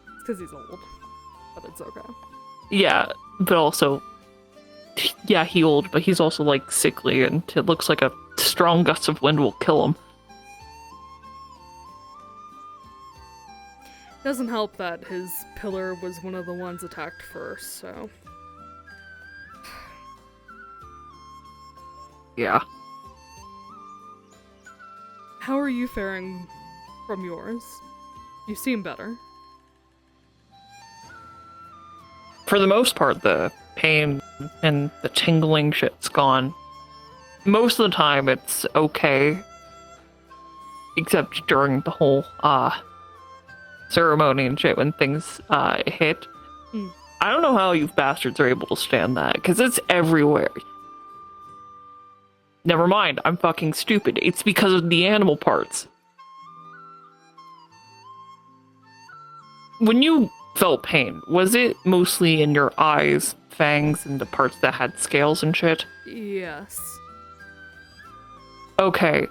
Speaker 1: It's because he's old, but it's okay.
Speaker 2: Yeah, but also, yeah, he old, but he's also like sickly, and it looks like a strong gust of wind will kill him.
Speaker 1: Doesn't help that his pillar was one of the ones attacked first, so...
Speaker 2: Yeah.
Speaker 1: How are you faring from yours? You seem better.
Speaker 2: For the most part, the pain and the tingling shit's gone. Most of the time, it's okay. Except during the whole, ceremony and shit when things, hit. I don't know how you bastards are able to stand that, because it's everywhere. Never mind, I'm fucking stupid. It's because of the animal parts. When you felt pain, was it mostly in your eyes, fangs, and the parts that had scales and shit?
Speaker 1: Yes.
Speaker 2: Okay,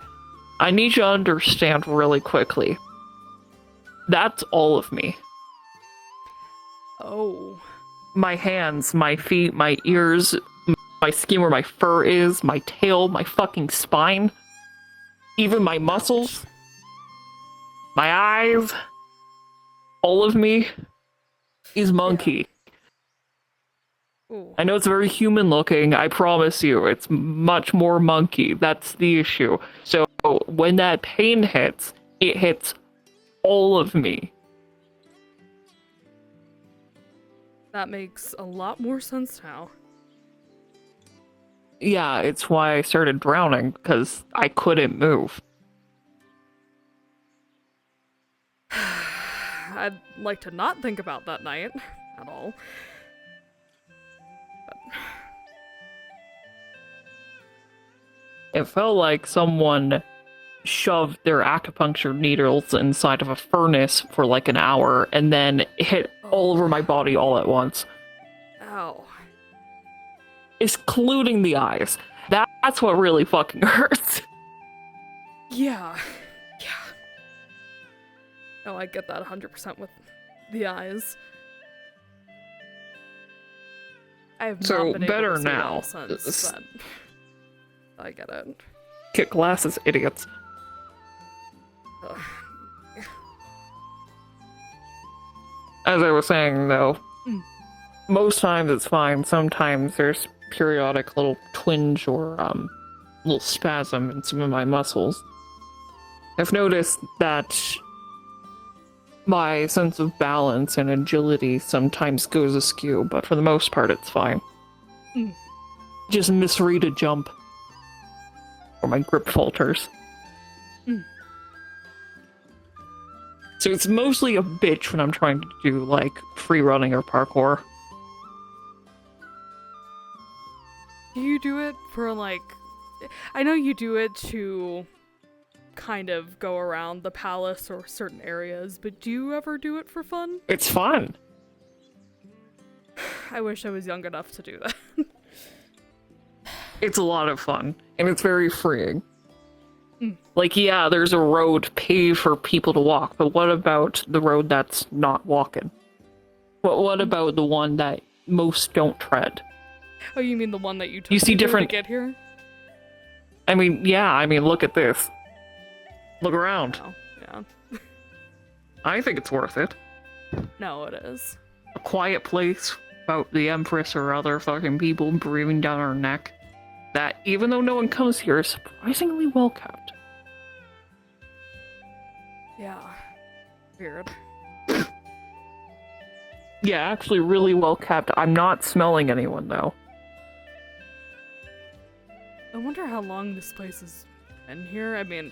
Speaker 2: I need you to understand really quickly. That's all of me.
Speaker 1: Oh.
Speaker 2: My hands, my feet, my ears, my skin where my fur is, my tail, my fucking spine, even my muscles, my eyes, all of me is monkey.
Speaker 1: Ooh.
Speaker 2: I know it's very human looking, I promise you, it's much more monkey. That's the issue. So when that pain hits, it hits all of me.
Speaker 1: That makes a lot more sense now.
Speaker 2: Yeah, it's why I started drowning, because I couldn't move.
Speaker 1: I'd like to not think about that night at all. But...
Speaker 2: It felt like someone shove their acupuncture needles inside of a furnace for like an hour and then hit all over my body all at once.
Speaker 1: Ow.
Speaker 2: Excluding the eyes. That's what really fucking hurts.
Speaker 1: Yeah. Yeah. Oh, I get that 100% with the eyes. I have
Speaker 2: So,
Speaker 1: not been
Speaker 2: better
Speaker 1: able to see
Speaker 2: now.
Speaker 1: them since, but I get it.
Speaker 2: Kick glasses, idiots.
Speaker 1: Ugh.
Speaker 2: As I was saying, though,
Speaker 1: Mm.
Speaker 2: most times it's fine. Sometimes there's periodic little twinge or little spasm in some of my muscles. I've noticed that my sense of balance and agility sometimes goes askew, but for the most part it's fine.
Speaker 1: Mm.
Speaker 2: Just misread a jump. Or my grip falters.
Speaker 1: Mm.
Speaker 2: So it's mostly a bitch when I'm trying to do, like, free running or parkour.
Speaker 1: Do you do it for, like... I know you do it to kind of go around the palace or certain areas, but do you ever do it for fun?
Speaker 2: It's fun.
Speaker 1: I wish I was young enough to do that.
Speaker 2: It's a lot of fun, and it's very freeing.
Speaker 1: Mm.
Speaker 2: Like, yeah, there's a road paved for people to walk, but what about the road that's not walking? What about the one that most don't tread?
Speaker 1: Oh, you mean the one that you took
Speaker 2: You see
Speaker 1: to
Speaker 2: different-
Speaker 1: get here?
Speaker 2: I mean, look at this. Look around.
Speaker 1: Oh, yeah.
Speaker 2: I think it's worth it.
Speaker 1: No, it is.
Speaker 2: A quiet place about the Empress or other fucking people breathing down our neck. That, even though no one comes here, is surprisingly well kept.
Speaker 1: Yeah. Weird.
Speaker 2: Yeah, actually really well kept. I'm not smelling anyone, though.
Speaker 1: I wonder how long this place has been here. I mean,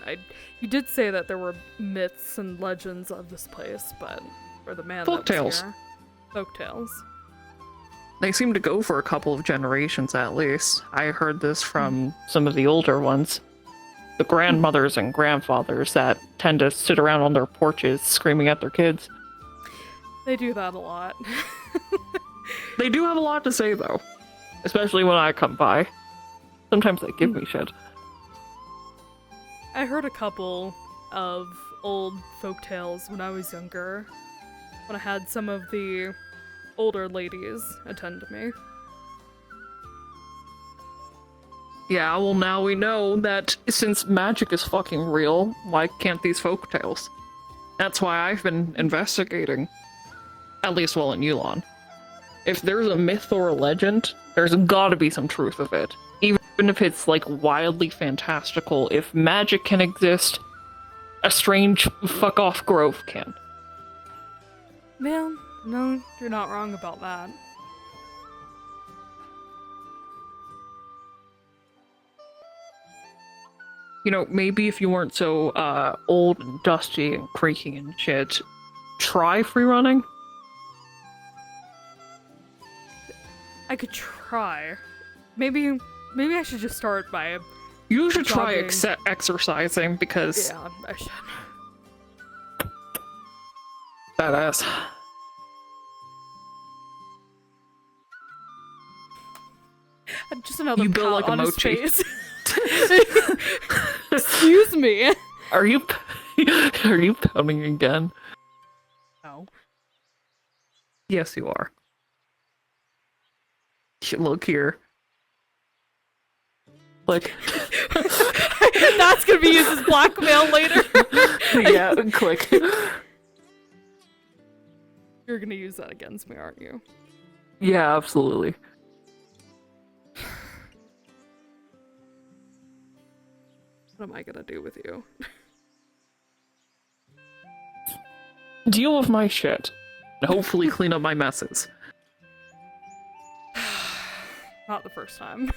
Speaker 1: you did say that there were myths and legends of this place, but for the man that was
Speaker 2: Folktales.
Speaker 1: here. Folktales.
Speaker 2: They seem to go for a couple of generations at least. I heard this from some of the older ones. The grandmothers and grandfathers that tend to sit around on their porches screaming at their kids.
Speaker 1: They do that a lot.
Speaker 2: They do have a lot to say, though. Especially when I come by. Sometimes they give me shit.
Speaker 1: I heard a couple of old folktales when I was younger, when I had some of the older ladies attend to me.
Speaker 2: Yeah, well now we know that since magic is fucking real, why can't these folktales? That's why I've been investigating. At least while in Yulon. If there's a myth or a legend, there's gotta be some truth of it. Even if it's, like, wildly fantastical, if magic can exist, a strange fuck-off grove can.
Speaker 1: Man, no, you're not wrong about that.
Speaker 2: You know, maybe if you weren't so, old and dusty and creaking and shit, try free running?
Speaker 1: I could try. Maybe I should just start by...
Speaker 2: You should try
Speaker 1: jogging.
Speaker 2: exercising, because
Speaker 1: Yeah, I should.
Speaker 2: badass.
Speaker 1: Just another
Speaker 2: You build
Speaker 1: pat
Speaker 2: like a
Speaker 1: on his
Speaker 2: mochi.
Speaker 1: face. Excuse me.
Speaker 2: Are you pounding again?
Speaker 1: No.
Speaker 2: Yes, you are. Look here. Like,
Speaker 1: That's gonna be used as blackmail later.
Speaker 2: yeah, click.
Speaker 1: You're gonna use that against me, aren't you?
Speaker 2: Yeah, absolutely.
Speaker 1: What am I gonna do with you?
Speaker 2: Deal with my shit. And hopefully clean up my messes.
Speaker 1: Not the first time.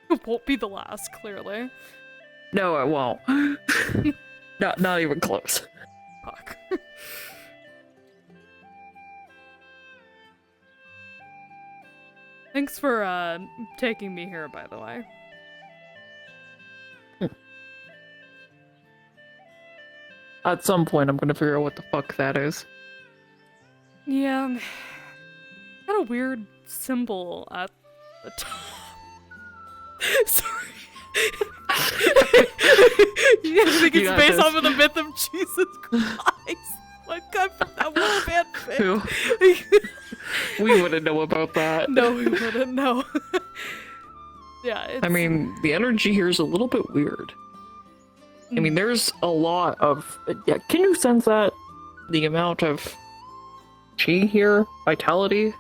Speaker 1: It won't be the last, clearly.
Speaker 2: No, it won't. Not even close.
Speaker 1: Fuck. Thanks for taking me here, by the way.
Speaker 2: At some point, I'm gonna figure out what the fuck that is.
Speaker 1: Yeah. Got a weird symbol at the top. Sorry. You think
Speaker 2: You
Speaker 1: it's
Speaker 2: got
Speaker 1: based
Speaker 2: this.
Speaker 1: off of the myth of Jesus Christ? What guy from that one fanfic?
Speaker 2: We wouldn't know about that.
Speaker 1: No, we wouldn't know. Yeah, it's...
Speaker 2: I mean, the energy here is a little bit weird. I mean, there's a lot of... Yeah, can you sense that? The amount of chi here? Vitality?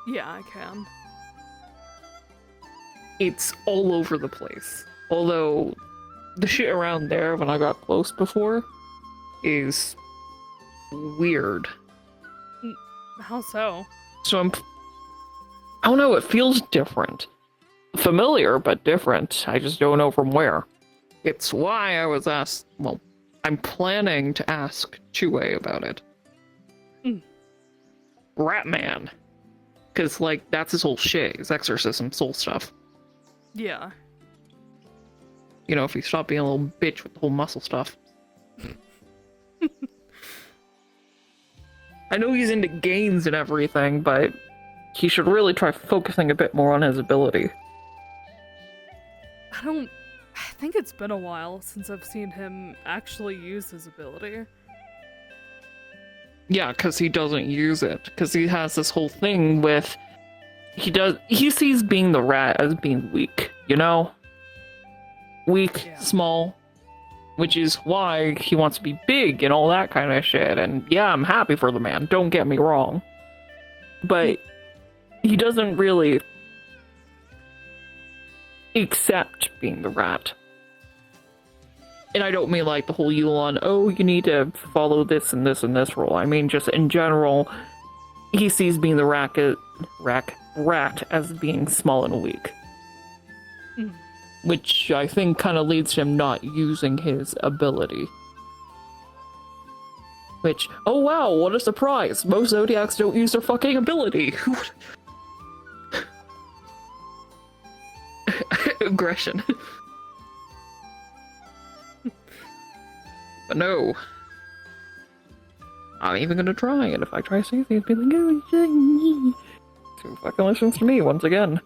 Speaker 1: Yeah, I can.
Speaker 2: It's all over the place. Although, the shit around there when I got close before is weird.
Speaker 1: How so?
Speaker 2: So I don't know, it feels different. Familiar, but different. I just don't know from where. It's why I was asked, well, I'm planning to ask Chue about it. Ratman. Because, like, that's his whole shit, his exorcism, soul stuff.
Speaker 1: Yeah.
Speaker 2: You know, if he stopped being a little bitch with the whole muscle stuff. I know he's into gains and everything, but he should really try focusing a bit more on his ability.
Speaker 1: I think it's been a while since I've seen him actually use his ability.
Speaker 2: Yeah, because he doesn't use it. Because he has this whole thing with... He sees being the rat as being weak, you know? Weak,
Speaker 1: Yeah.
Speaker 2: small. Which is why he wants to be big and all that kind of shit. And yeah, I'm happy for the man, don't get me wrong. But he doesn't really accept being the rat. And I don't mean like the whole Yulon, oh, you need to follow this and this and this rule. I mean just in general, he sees being the rat as being small and weak. Which I think kind of leads to him not using his ability. Which, oh wow, what a surprise! Most Zodiacs don't use their fucking ability! Aggression. But no. I'm even gonna try, and if I try something, it'd be like, oh, who fucking listens to me once again?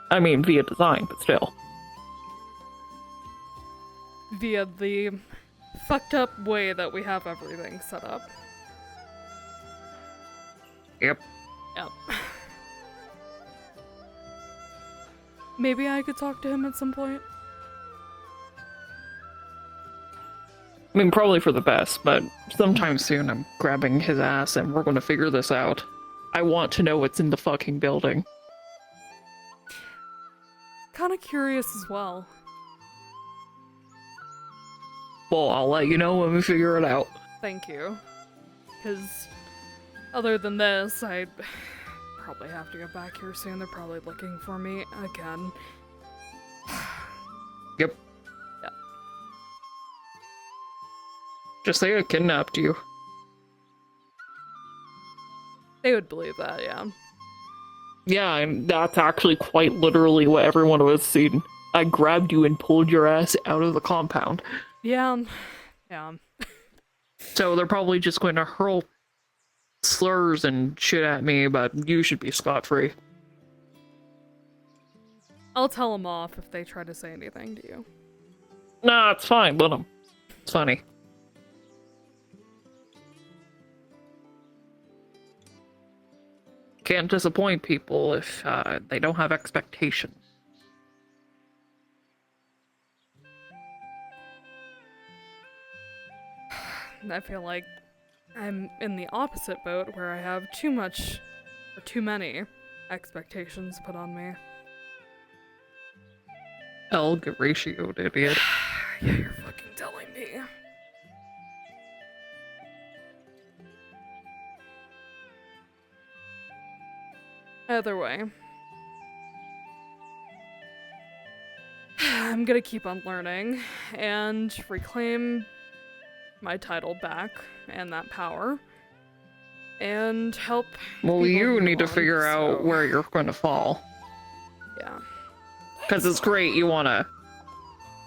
Speaker 2: I mean, via design, but still.
Speaker 1: Via the fucked up way that we have everything set up.
Speaker 2: Yep.
Speaker 1: Yep. Maybe I could talk to him at some point.
Speaker 2: I mean, probably for the best, but sometime soon I'm grabbing his ass and we're gonna figure this out. I want to know what's in the fucking building.
Speaker 1: Kinda curious as well.
Speaker 2: Well, I'll let you know when we figure it out.
Speaker 1: Thank you. Because other than this, I probably have to get back here soon. They're probably looking for me again.
Speaker 2: Yep.
Speaker 1: Yep.
Speaker 2: Just say I kidnapped you.
Speaker 1: They would believe that, yeah.
Speaker 2: Yeah, and that's actually quite literally what everyone was seeing. I grabbed you and pulled your ass out of the compound.
Speaker 1: Yeah. Yeah.
Speaker 2: So they're probably just going to hurl slurs and shit at me, but you should be scot-free.
Speaker 1: I'll tell them off if they try to say anything to you.
Speaker 2: Nah, it's fine, let them. It's funny. Can't disappoint people if they don't have expectations.
Speaker 1: I feel like I'm in the opposite boat where I have too much or too many expectations put on me.
Speaker 2: Elg ratioed, idiot.
Speaker 1: Yeah, you're fucking telling me. Either way, I'm gonna keep on learning and reclaim my title back and that power and help.
Speaker 2: Well,
Speaker 1: people
Speaker 2: you
Speaker 1: move
Speaker 2: need to
Speaker 1: on,
Speaker 2: figure out
Speaker 1: so-
Speaker 2: where you're going to fall.
Speaker 1: Yeah.
Speaker 2: Because it's great you want to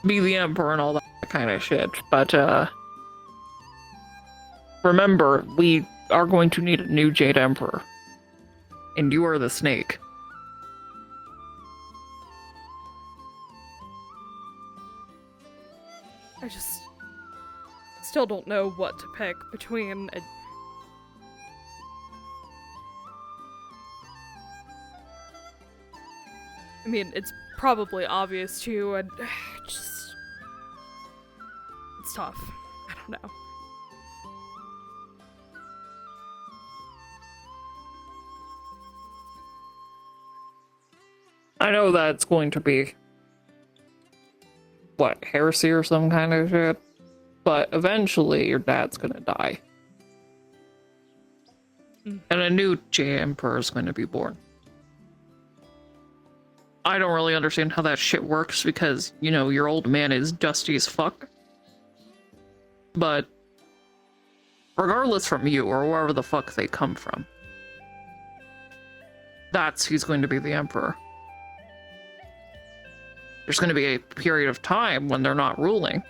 Speaker 2: be the emperor and all that kind of shit, but remember, we are going to need a new Jade Emperor. And you are the snake.
Speaker 1: I just still don't know what to pick between a... I mean, it's probably obvious too, and just... It's tough. I don't know.
Speaker 2: I know that it's going to be, what, heresy or some kind of shit? But eventually your dad's gonna die. And a new J Emperor is going to be born. I don't really understand how that shit works because, you know, your old man is dusty as fuck. But regardless from you or wherever the fuck they come from, that's who's going to be the Emperor. There's going to be a period of time when they're not ruling.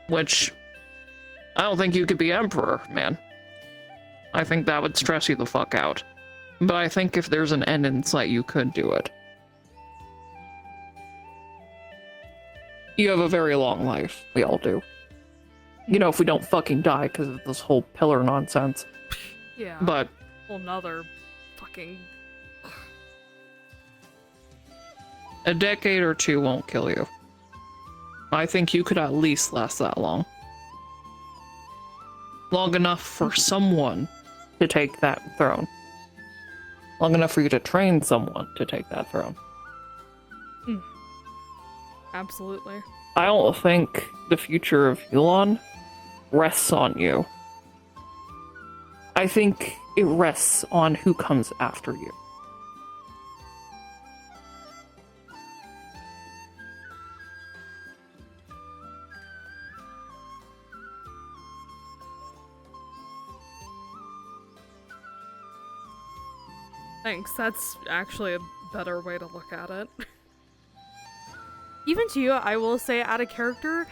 Speaker 2: Which, I don't think you could be Emperor, man. I think that would stress you the fuck out. But I think if there's an end in sight, you could do it. You have a very long life. We all do. You know, if we don't fucking die because of this whole pillar nonsense.
Speaker 1: Yeah.
Speaker 2: But...
Speaker 1: whole nother fucking...
Speaker 2: a decade or two won't kill you. I think you could at least last that long. Long enough for someone to take that throne. Long enough for you to train someone to take that throne.
Speaker 1: Absolutely.
Speaker 2: I don't think the future of Elon rests on you. I think it rests on who comes after you.
Speaker 1: Thanks, that's actually a better way to look at it. Even to you, I will say, out of character,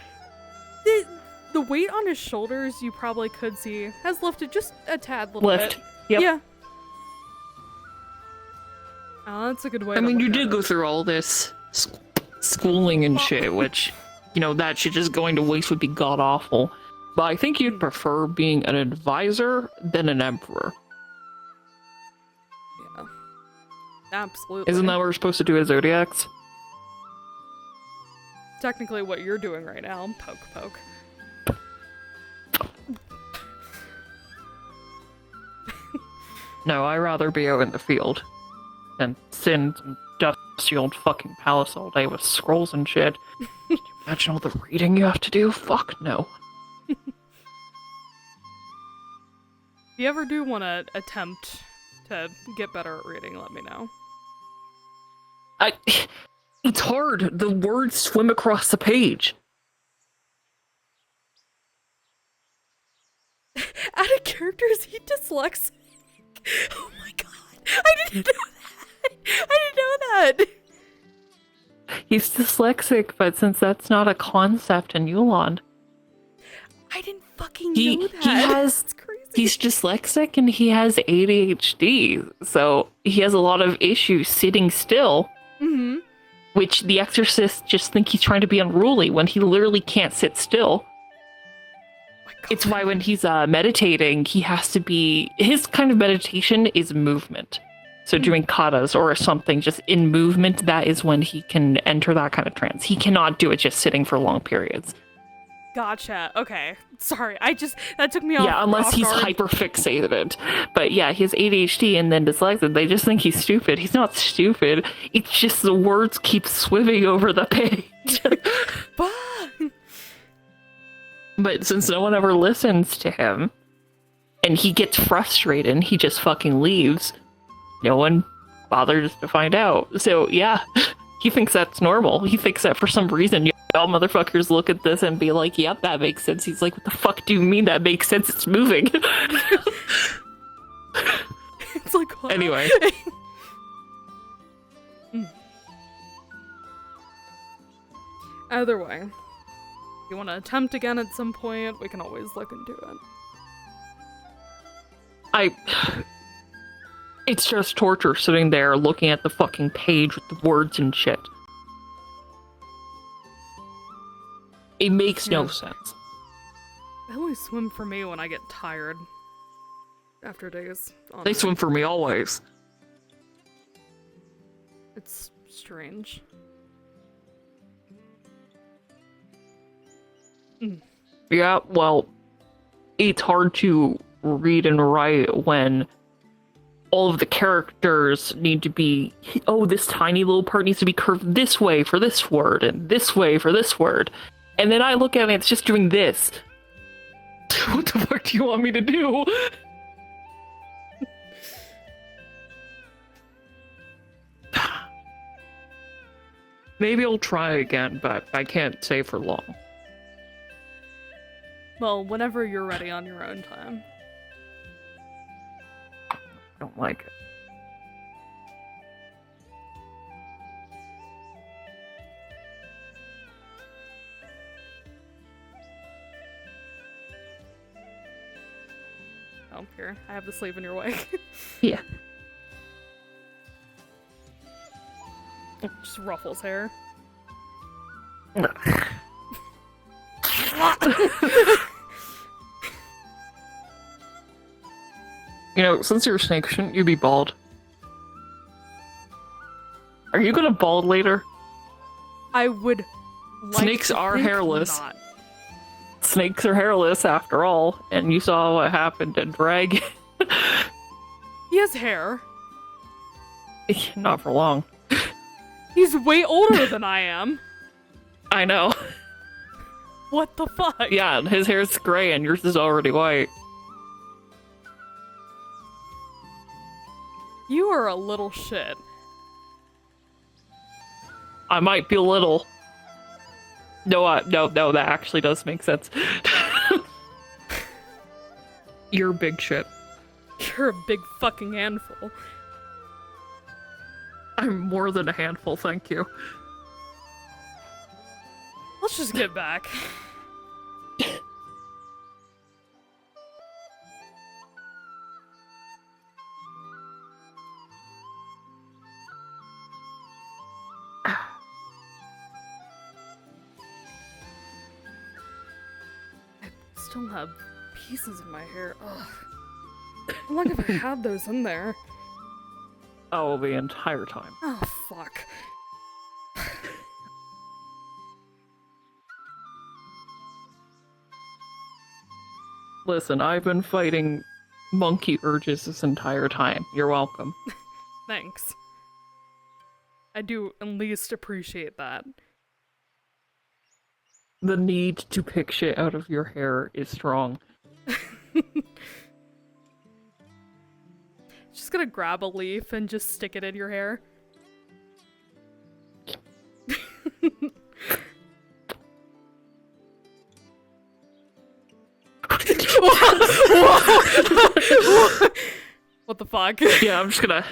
Speaker 1: the weight on his shoulders, you probably could see, has lifted just a tad little bit.
Speaker 2: Yep.
Speaker 1: Yeah. Oh, that's a good way
Speaker 2: I
Speaker 1: to
Speaker 2: mean,
Speaker 1: look
Speaker 2: you
Speaker 1: at
Speaker 2: did
Speaker 1: it.
Speaker 2: go through all this schooling and shit, which, you know, that shit just going to waste would be god-awful. But I think you'd prefer being an advisor than an emperor.
Speaker 1: Yeah. Absolutely.
Speaker 2: Isn't that what we're supposed to do as Zodiacs?
Speaker 1: Technically what you're doing right now. Poke, poke.
Speaker 2: No, I'd rather be out in the field than sit in some dusty old fucking palace all day with scrolls and shit. Imagine all the reading you have to do? Fuck no.
Speaker 1: If you ever do want to attempt to get better at reading, let me know.
Speaker 2: It's hard. The words swim across the page.
Speaker 1: Out of character, is he dyslexic? Oh my god. I didn't know that. I didn't know that.
Speaker 2: He's dyslexic, but since that's not a concept in Yulon,
Speaker 1: I didn't fucking know that. That's crazy.
Speaker 2: He's dyslexic and he has ADHD, so he has a lot of issues sitting still.
Speaker 1: Mm-hmm.
Speaker 2: Which the exorcists just think he's trying to be unruly when he literally can't sit still. It's why when he's meditating, he has to be... his kind of meditation is movement. So doing katas or something just in movement, that is when he can enter that kind of trance. He cannot do it just sitting for long periods.
Speaker 1: Gotcha. Okay. Sorry. That took me off.
Speaker 2: Yeah, unless he's hyperfixated. But yeah, he has ADHD and then dyslexic. They just think he's stupid. He's not stupid. It's just the words keep swimming over the page. But since no one ever listens to him, and he gets frustrated and he just fucking leaves, no one bothers to find out. So yeah, he thinks that's normal. He thinks that for some reason, all motherfuckers look at this and be like, yep, that makes sense. He's like, what the fuck do you mean that makes sense? It's moving.
Speaker 1: It's like, what?
Speaker 2: Anyway.
Speaker 1: Either way. you want to attempt again at some point, we can always look into it.
Speaker 2: It's just torture sitting there looking at the fucking page with the words and shit. It makes no sense.
Speaker 1: They only swim for me when I get tired. After days.
Speaker 2: They swim for me always.
Speaker 1: It's strange.
Speaker 2: Yeah, well, it's hard to read and write when all of the characters need to be, oh, this tiny little part needs to be curved this way for this word, and this way for this word. And then I look at it, it's just doing this. What the fuck do you want me to do? Maybe I'll try again, but I can't say for long.
Speaker 1: Well, whenever you're ready on your own time.
Speaker 2: I don't like it.
Speaker 1: Oh, here. I have the sleeve in your way.
Speaker 2: Yeah.
Speaker 1: It just ruffles hair.
Speaker 2: You know, since you're a snake, shouldn't you be bald? Are you gonna bald later?
Speaker 1: I would like
Speaker 2: Snakes
Speaker 1: to
Speaker 2: are
Speaker 1: think
Speaker 2: hairless.
Speaker 1: not.
Speaker 2: Snakes are hairless after all, and you saw what happened to Dragon.
Speaker 1: He has hair.
Speaker 2: Not for long.
Speaker 1: He's way older than I am.
Speaker 2: I know.
Speaker 1: What the fuck?
Speaker 2: Yeah, his hair's gray and yours is already white.
Speaker 1: You are a little shit.
Speaker 2: I might be a little. No, that actually does make sense. You're big shit.
Speaker 1: You're a big fucking handful.
Speaker 2: I'm more than a handful, thank you.
Speaker 1: Let's just get back. I still have pieces of my hair. Ugh. How long have I had those in there?
Speaker 2: Oh, the entire time.
Speaker 1: Oh, fuck.
Speaker 2: Listen, I've been fighting monkey urges this entire time. You're welcome.
Speaker 1: Thanks. I do at least appreciate that.
Speaker 2: The need to pick shit out of your hair is strong.
Speaker 1: Just gonna grab a leaf and just stick it in your hair. What the fuck?
Speaker 2: Yeah, I'm just gonna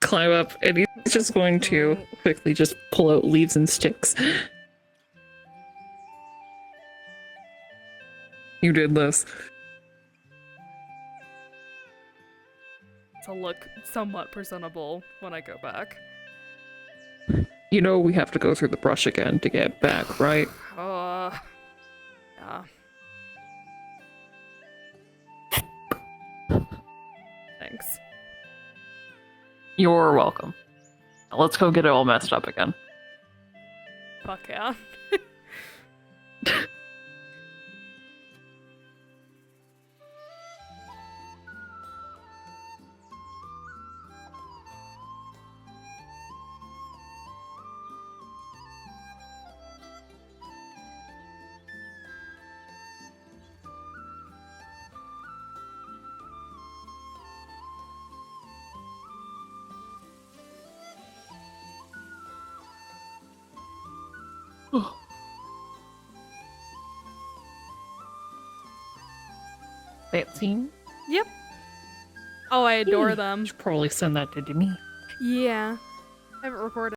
Speaker 2: climb up and he's just going to quickly just pull out leaves and sticks. You did this.
Speaker 1: To look somewhat presentable when I go back.
Speaker 2: You know we have to go through the brush again to get back, right?
Speaker 1: Yeah. Thanks.
Speaker 2: You're welcome. Now let's go get it all messed up again.
Speaker 1: Fuck yeah.
Speaker 2: That scene?
Speaker 1: Yep. Oh, I adore them.
Speaker 2: You should probably send that to me.
Speaker 1: Yeah. I haven't recorded.